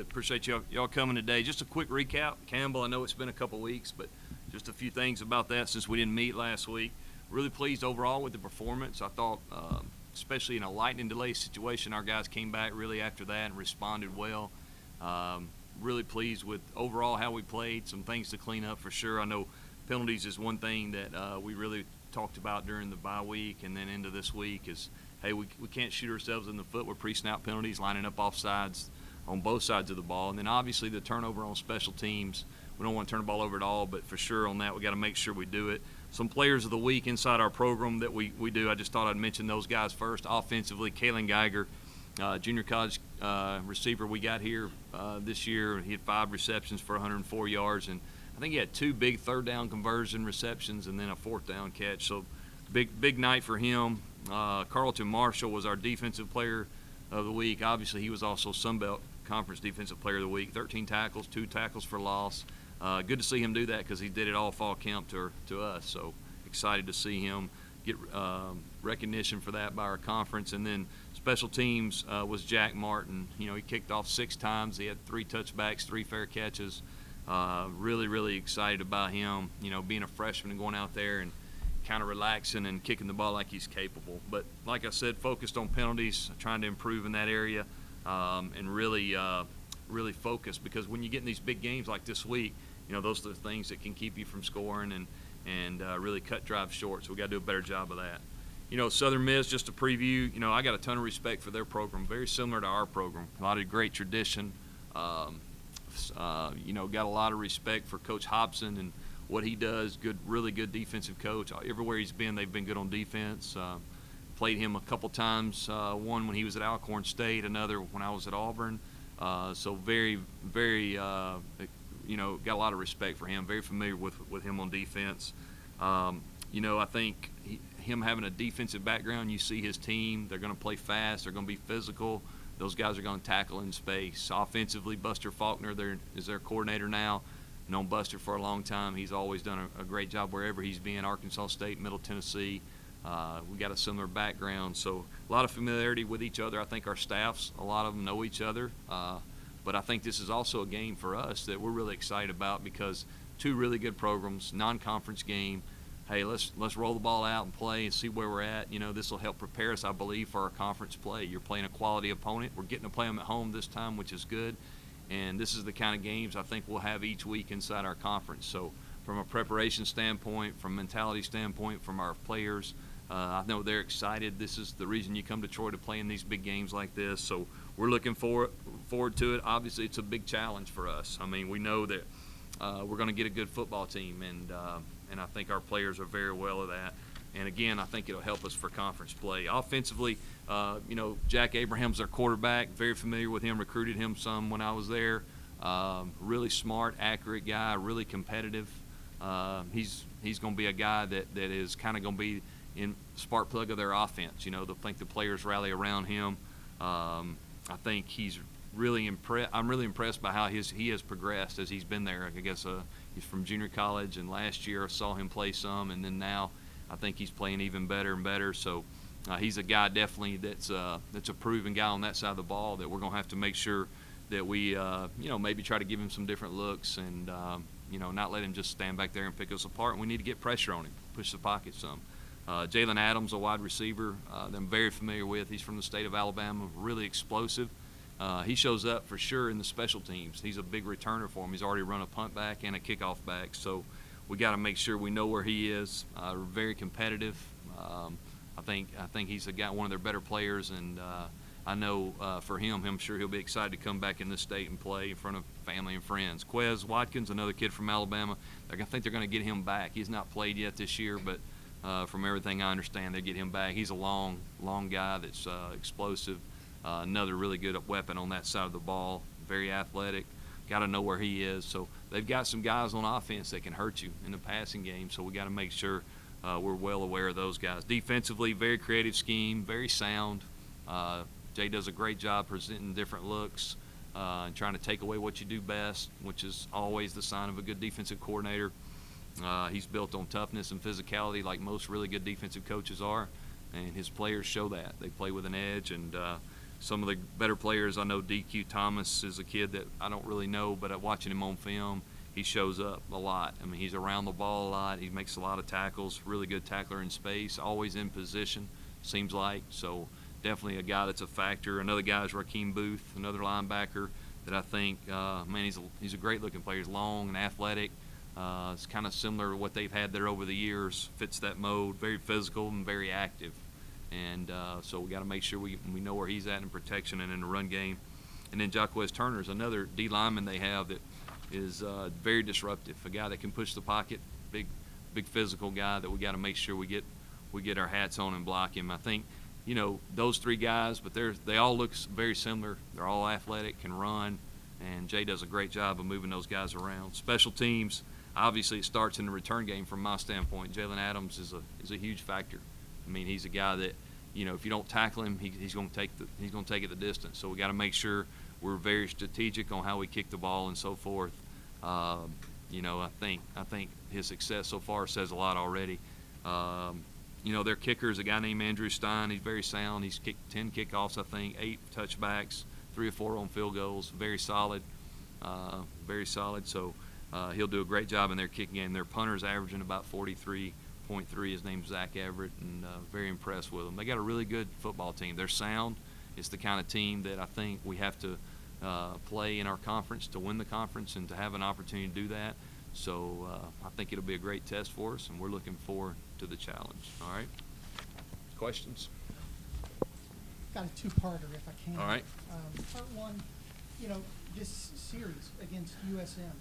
Appreciate y'all coming today. Just a quick recap. Campbell, I know it's been a couple weeks, but just a few things about that since we didn't meet last week. Really pleased overall with the performance. I thought, especially in a lightning delay situation, our guys came back really after that and responded well. Really pleased with overall how we played. Some things to clean up for sure. I know penalties is one thing that we really talked about during the bye week and then into this week is, hey, we can't shoot ourselves in the foot with pre-snap penalties, lining up offsides on both sides of the ball. And then obviously the turnover on special teams. We don't want to turn the ball over at all, but for sure on that we got to make sure we do it. Some players of the week inside our program that we do, I just thought I'd mention those guys first. Offensively, Kalen Geiger, junior college receiver we got here this year. He had 5 receptions for 104 yards, and I think he had 2 big third down conversion receptions and then a 4th down catch. So big night for him. Carlton Marshall was our defensive player of the week. Obviously, he was also Sunbelt Conference Defensive Player of the Week. 13 tackles, 2 tackles for loss. Good to see him do that because he did it all fall camp to us. So excited to see him get recognition for that by our conference. And then special teams was Jack Martin. He kicked off 6 times. He had 3 touchbacks, 3 fair catches. Really excited about him. Being a freshman and going out there and kind of relaxing and kicking the ball like he's capable. But like I said, focused on penalties, trying to improve in that area, and really focused because when you get in these big games like this week, those are the things that can keep you from scoring and really cut drives short. So we got to do a better job of that. Southern Miss, just to preview, I got a ton of respect for their program, very similar to our program. A lot of great tradition. Got a lot of respect for Coach Hobson and what he does. Really good defensive coach. Everywhere he's been, they've been good on defense. Played him a couple times, one when he was at Alcorn State, another when I was at Auburn. So very got a lot of respect for him. Very familiar with him on defense. I think him having a defensive background, you see his team, they're going to play fast, they're going to be physical. Those guys are going to tackle in space. Offensively, Buster Faulkner is their coordinator now. Known Buster for a long time. He's always done a great job wherever he's been, Arkansas State, Middle Tennessee. We got a similar background, so a lot of familiarity with each other. I think our staffs, a lot of them know each other. But I think this is also a game for us that we're really excited about because 2 really good programs, non-conference game. Hey, let's roll the ball out and play and see where we're at. This will help prepare us, I believe, for our conference play. You're playing a quality opponent. We're getting to play them at home this time, which is good. And this is the kind of games I think we'll have each week inside our conference. So from a preparation standpoint, from a mentality standpoint, from our players, I know they're excited. This is the reason you come to Troy to play in these big games like this. So we're looking forward to it. Obviously, it's a big challenge for us. I mean, we know that we're going to get a good football team, and I think our players are very well of that. And, again, I think it'll help us for conference play. Offensively, Jack Abraham's our quarterback. Very familiar with him, recruited him some when I was there. Really smart, accurate guy, really competitive. He's going to be a guy that is kind of going to be in spark plug of their offense. They'll think the players rally around him. I think he's really impressed. I'm really impressed by how he has progressed as he's been there. I guess he's from junior college, and last year I saw him play some, and then now I think he's playing even better and better. So he's a guy definitely that's a proven guy on that side of the ball that we're going to have to make sure that we maybe try to give him some different looks and not let him just stand back there and pick us apart. We need to get pressure on him, push the pocket some. Jalen Adams, a wide receiver, that I'm very familiar with. He's from the state of Alabama, really explosive. He shows up for sure in the special teams. He's a big returner for him. He's already run a punt back and a kickoff back. So we got to make sure we know where he is. Very competitive. I think he's one of their better players, and I know for him, I'm sure he'll be excited to come back in this state and play in front of family and friends. Quez Watkins, another kid from Alabama. I think they're going to get him back. He's not played yet this year, but from everything I understand, they get him back. He's a long guy that's explosive. Another really good weapon on that side of the ball. Very athletic. Got to know where he is. So they've got some guys on offense that can hurt you in the passing game. So we got to make sure we're well aware of those guys. Defensively, very creative scheme, very sound. Jay does a great job presenting different looks and trying to take away what you do best, which is always the sign of a good defensive coordinator. He's built on toughness and physicality like most really good defensive coaches are, and his players show that. They play with an edge, and some of the better players, I know DQ Thomas is a kid that I don't really know, but watching him on film, he shows up a lot. I mean, he's around the ball a lot. He makes a lot of tackles, really good tackler in space, always in position, seems like. So definitely a guy that's a factor. Another guy is Rakeem Booth, another linebacker that I think, man, he's a great-looking player. He's long and athletic. It's kind of similar to what they've had there over the years. Fits that mode, very physical and very active. And so we got to make sure we know where he's at in protection and in the run game. And then Jacquez Turner is another D lineman they have that is very disruptive, a guy that can push the pocket, big physical guy that we got to make sure we get our hats on and block him. I think, you know, those three guys, but they all look very similar. They're all athletic, can run, and Jay does a great job of moving those guys around. Special teams, obviously it starts in the return game from my standpoint. Jalen Adams is a huge factor. I mean, he's a guy that, you know, if you don't tackle him, he's going to take it the distance. So we got to make sure we're very strategic on how we kick the ball and so forth. You know, I think his success so far says a lot already. You know, their kicker is a guy named Andrew Stein. He's very sound. He's kicked 10 kickoffs, I think, 8 touchbacks, 3 or 4 on field goals. Very solid, very solid. So he'll do a great job in their kicking game. Their punter's averaging about 43.3. His name's Zach Everett, and very impressed with them. They got a really good football team. They're sound. It's the kind of team that I think we have to play in our conference to win the conference and to have an opportunity to do that. So I think it'll be a great test for us, and we're looking forward to the challenge. All right? Questions? Got a two-parter, if I can. All right. Part one, you know, this series against USM,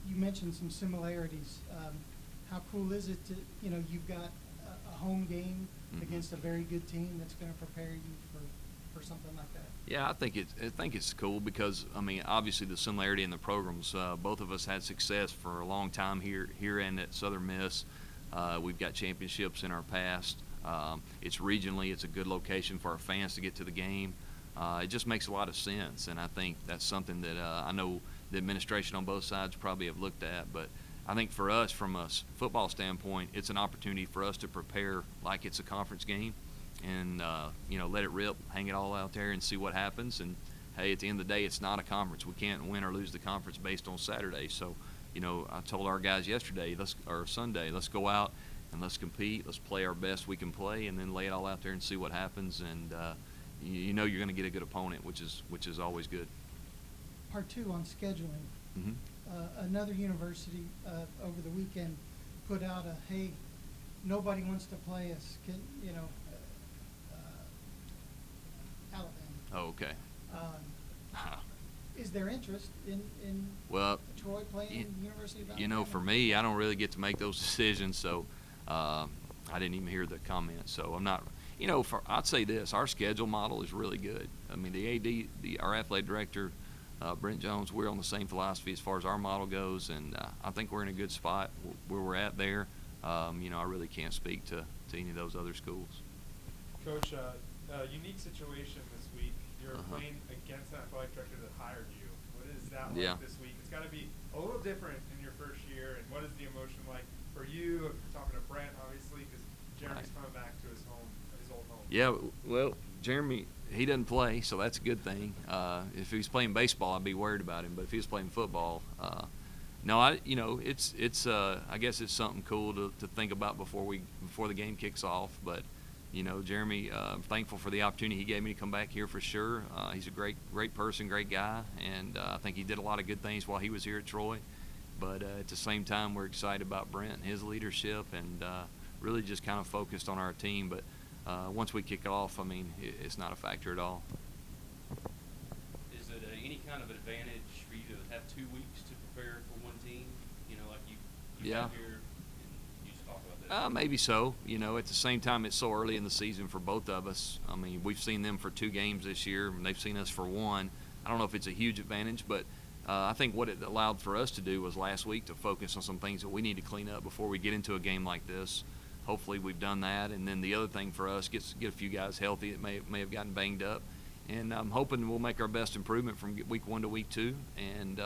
you mentioned some similarities. How cool is it to, you know, you've got a home game against a very good team that's going to prepare you for something like that? Yeah, I think it's cool because, I mean, obviously the similarity in the programs. Both of us had success for a long time here and at Southern Miss. We've got championships in our past. It's regionally, it's a good location for our fans to get to the game. It just makes a lot of sense, and I think that's something that I know the administration on both sides probably have looked at. But I think for us, from a football standpoint, it's an opportunity for us to prepare like it's a conference game. And, you know, let it rip, hang it all out there and see what happens. And, hey, at the end of the day, it's not a conference. We can't win or lose the conference based on Saturday. So, you know, I told our guys yesterday, or Sunday, let's go out and let's compete. Let's play our best we can play and then lay it all out there and see what happens. And, you know you're going to get a good opponent, which is always good. Part two on scheduling. Mm-hmm. Another university over the weekend put out hey, nobody wants to play us. Alabama. Oh, okay. Is there interest in Troy playing University of Alabama? You know, for me, I don't really get to make those decisions, so I didn't even hear the comment. So I'm not, you know, I'd say this, our schedule model is really good. I mean, the AD, our athletic director, Brent Jones, we're on the same philosophy as far as our model goes, and I think we're in a good spot where we're at there. You know, I really can't speak to any of those other schools. Coach, unique situation this week. You're playing against an athletic director that hired you. What is that like this week? It's got to be a little different in your first year. And what is the emotion like for you? If you're talking to Brent, obviously, because Jeremy's coming back to his old home. Yeah, well, Jeremy, he doesn't play, so that's a good thing. If he was playing baseball, I'd be worried about him. But if he was playing football, no, you know, it's I guess it's something cool to think about before the game kicks off. But you know, Jeremy, I'm thankful for the opportunity he gave me to come back here for sure. He's a great person, great guy, and I think he did a lot of good things while he was here at Troy. But at the same time, we're excited about Brent and his leadership, and really just kind of focused on our team. But once we kick off, I mean, it's not a factor at all. Is it any kind of advantage for you to have 2 weeks to prepare for one team? You know, like you got here. Maybe so. You know, at the same time, it's so early in the season for both of us. I mean, we've seen them for 2 games this year, and they've seen us for 1. I don't know if it's a huge advantage, but I think what it allowed for us to do was last week to focus on some things that we need to clean up before we get into a game like this. Hopefully we've done that. And then the other thing for us, get a few guys healthy that may have gotten banged up. And I'm hoping we'll make our best improvement from week 1 to week 2 and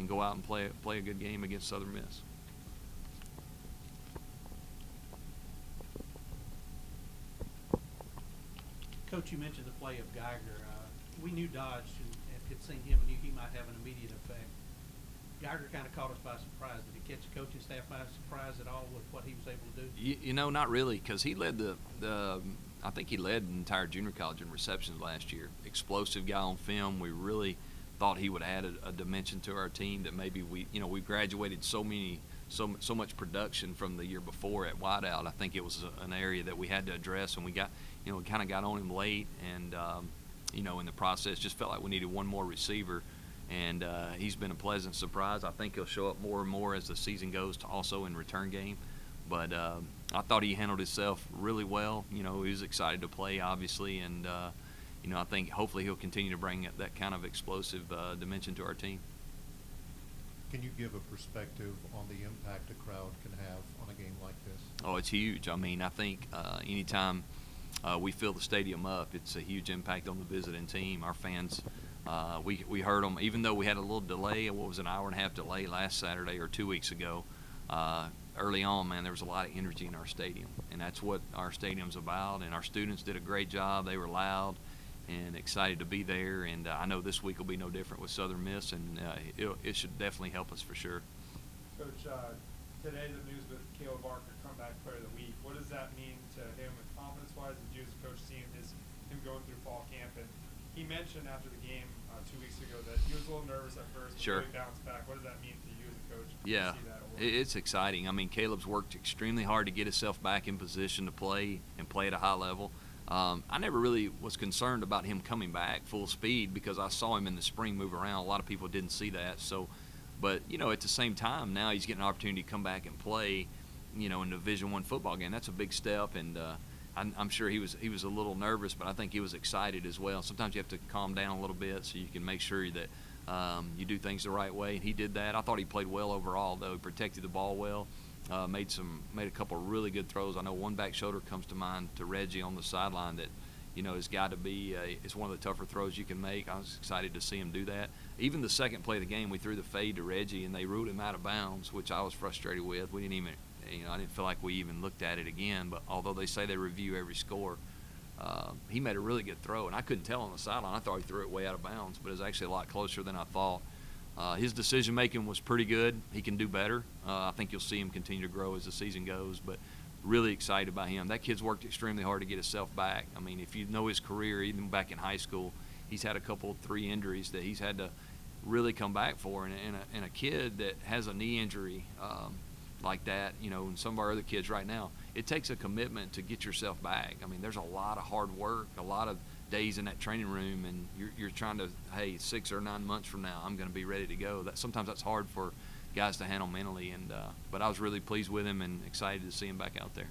go out and play a good game against Southern Miss. Coach, you mentioned the play of Geiger. We knew Dodge and had seen him and knew he might have an immediate effect. Geiger kind of caught us by surprise. Did he catch the coaching staff by surprise at all with what he was able to do? You know, not really, because he led I think he led the entire junior college in receptions last year. Explosive guy on film. We really thought he would add a dimension to our team that maybe we graduated so much production from the year before at wideout. I think it was an area that we had to address, and we kind of got on him late, and in the process just felt like we needed one more receiver. And he's been a pleasant surprise. I think he'll show up more and more as the season goes, to also in return game. But I thought he handled himself really well. He was excited to play, obviously, and I think hopefully he'll continue to bring that kind of explosive dimension to our team. Can you give a perspective on the impact a crowd can have on a game like this? Oh, it's huge. I mean, I think anytime we fill the stadium up, it's a huge impact on the visiting team. Our fans, we heard them, even though we had a little delay, what was an hour-and-a-half delay last Saturday or 2 weeks ago. Early on, man, there was a lot of energy in our stadium, and that's what our stadium's about. And our students did a great job. They were loud and excited to be there, and I know this week will be no different with Southern Miss, and it should definitely help us for sure. Coach, today the news with Caleb Barker, comeback player of the week. What does that mean to him with confidence-wise, and you as a coach seeing him going through fall camp? And he mentioned after the game 2 weeks ago that he was a little nervous at first, but Sure. really bounced back. What does that mean to you as a coach? Yeah, To see that work? it's exciting. I mean, Caleb's worked extremely hard to get himself back in position to play and play at a high level. I never really was concerned about him coming back full speed because I saw him in the spring move around. A lot of people didn't see that. So, but at the same time, now he's getting an opportunity to come back and play, in a Division I football game. That's a big step, and I'm sure he was a little nervous, but I think he was excited as well. Sometimes you have to calm down a little bit so you can make sure that you do things the right way, and he did that. I thought he played well overall, though. He protected the ball well. Made a couple of really good throws. I know one back shoulder comes to mind to Reggie on the sideline that has got to be it's one of the tougher throws you can make. I was excited to see him do that. Even the second play of the game, we threw the fade to Reggie and they ruled him out of bounds, which I was frustrated with. We didn't even I didn't feel like we even looked at it again. But although they say they review every score, he made a really good throw, and I couldn't tell on the sideline. I thought he threw it way out of bounds, but it was actually a lot closer than I thought. His decision-making was pretty good. He can do better. I think you'll see him continue to grow as the season goes, but really excited about him. That kid's worked extremely hard to get himself back. I mean, if you know his career, even back in high school, he's had 3 injuries that he's had to really come back for. And a kid that has a knee injury like that, and some of our other kids right now, it takes a commitment to get yourself back. I mean, there's a lot of hard work, a lot of days in that training room, and you're trying to, hey, 6 or 9 months from now, I'm going to be ready to go. Sometimes that's hard for guys to handle mentally, but I was really pleased with him and excited to see him back out there.